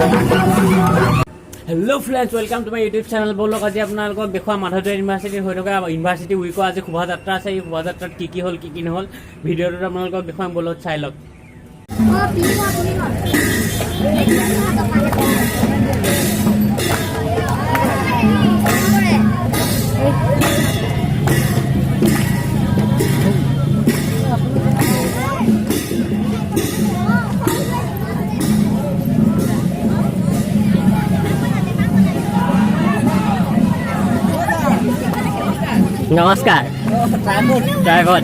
Hello friends, welcome to my YouTube channel. बोलो आज आपलोक देखा माधव यूनिभार्सिटी हो थका यूनिभार्सिटी उइको आज शोभायात्रा आछे। शोभायात्रात की हल की नहल भिडिओ आपलोक देखा बोलो चाई लक। नमस्कार driver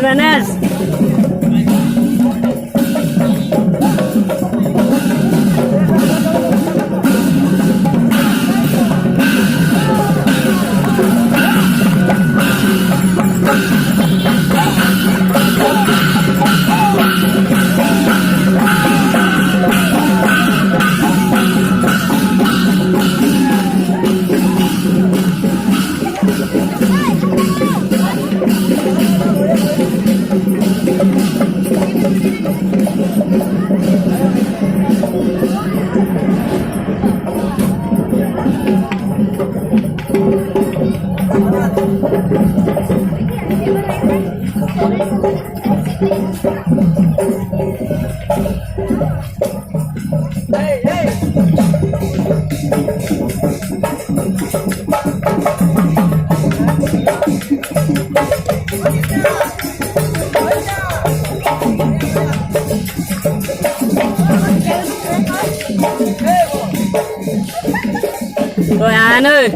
Venes Rồi An ơi.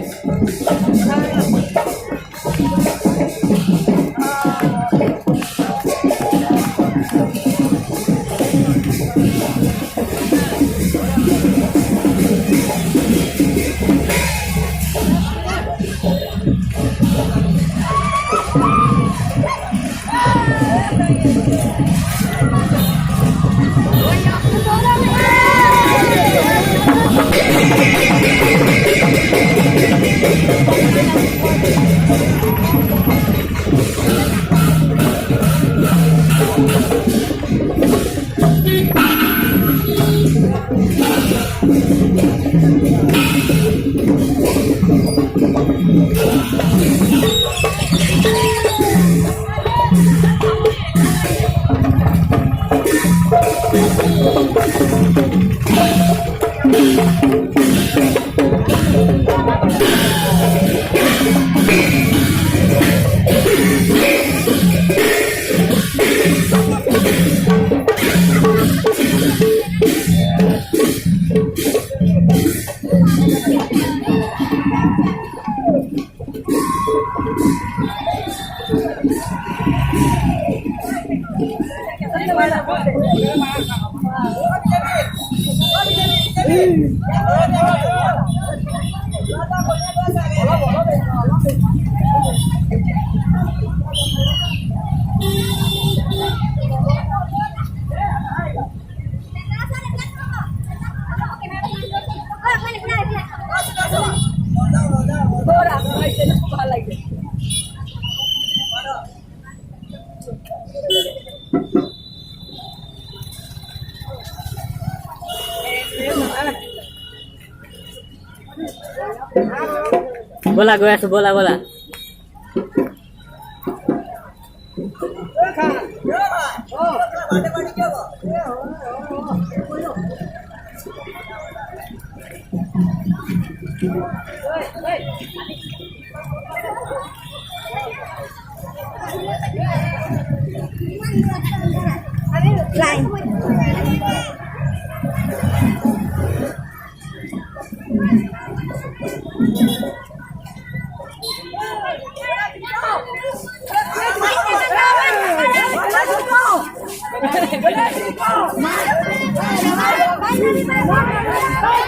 बोला गया तो बोला बोला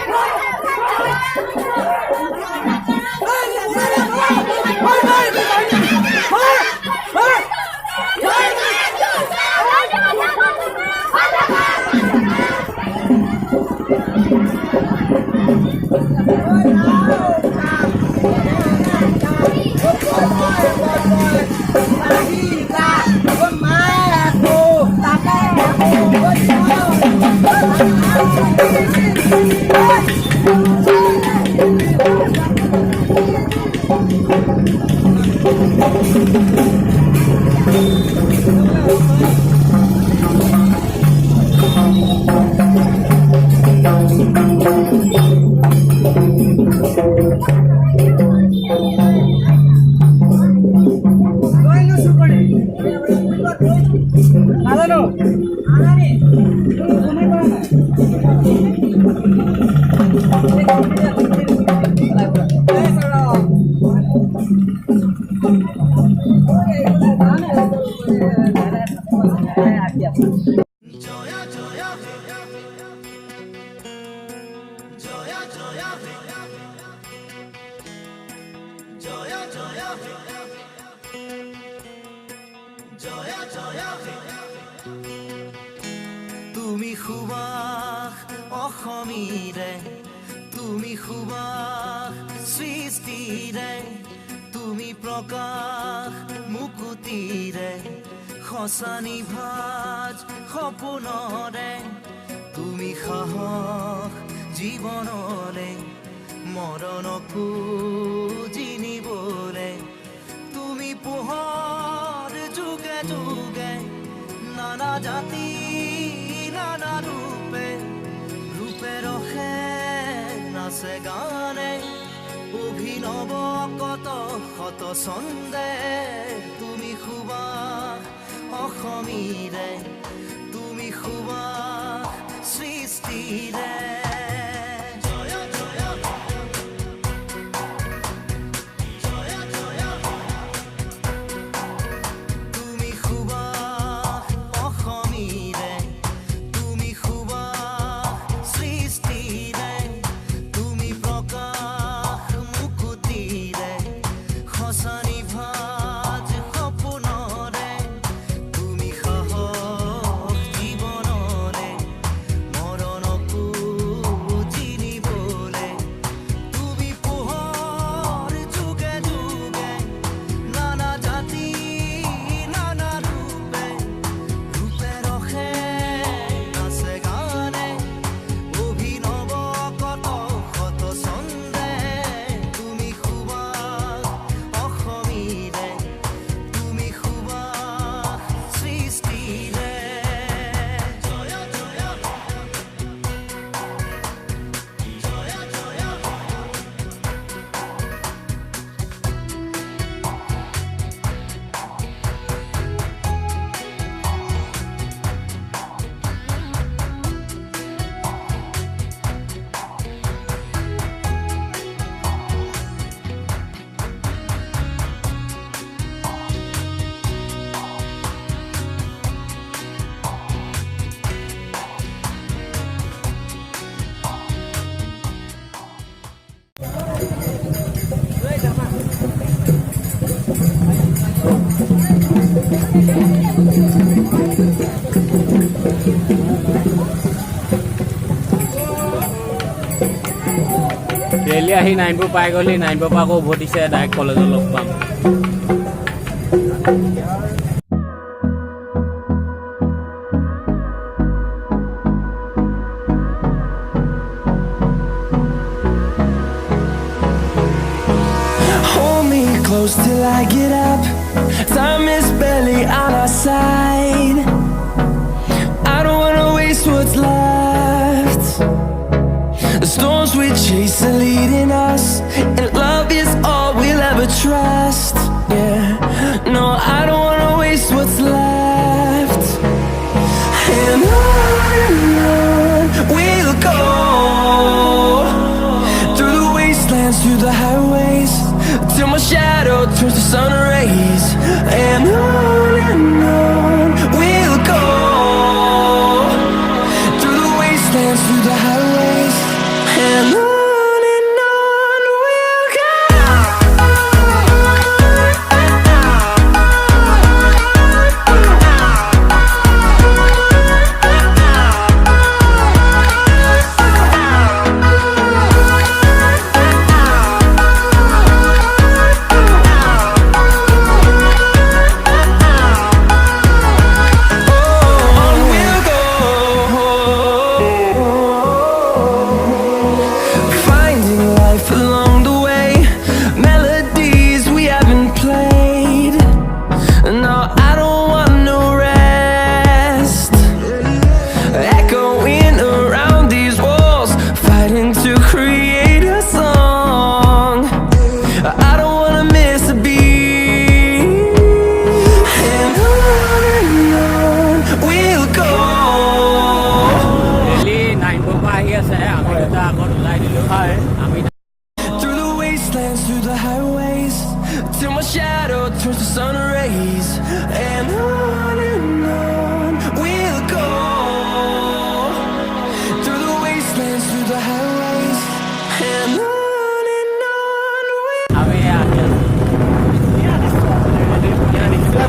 Bye. অসমীৰে তুমি সুবাস সৃষ্টিৰে তুমি প্ৰকাশ মুকুতিৰে খসানি ভাজ সপোনৰে তুমি সাহস জীৱনলে মৰণকো জিনিবলে তুমি পোহৰ যুগে যুগে নানা জাতি নানা ৰূপে ৰূপে ৰখে নাচে গানে অভিনৱ কত শত ছন্দে তুমি সুবাস অসমীৰে তুমি সুবাস সৃষ্টিৰে ডেইলি আহি নাইনপুৰ পাই গ'লি নাইনপুৰ পৰা আকৌ উভতিছে ডাইৰেক্ট কলেজত log palm Hold me close till I get up. Time is barely on our side. I don't wanna waste what's left. The storms we chase are leading us, and love is all we'll ever trust. Yeah, no, I don't wanna waste what's left. And on we'll go, through the wastelands, through the highways, till my shadow turns to sun rays. And on we'll go, through the wastelands, through the highways, and on we'll go. Through the wastelands, through the highways, till my shadow turns to sun rays. And on we'll go, through the wastelands, through the highways, and on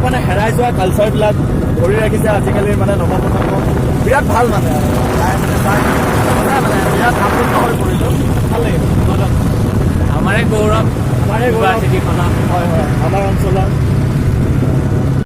মানে হেৰাই যোৱা কালচাৰবিলাক ধৰি ৰাখিছে আজিকালি মানে নৱপ্ৰজন্ম বিৰাট ভাল মানে আপ্লুত হৈ পৰিলোঁ ভাল লাগে আমাৰে গৌৰৱ আমাৰে গৌৰৱ। ইউনিভাৰ্চিটিখনৰ হয় হয় আমাৰ অঞ্চলৰ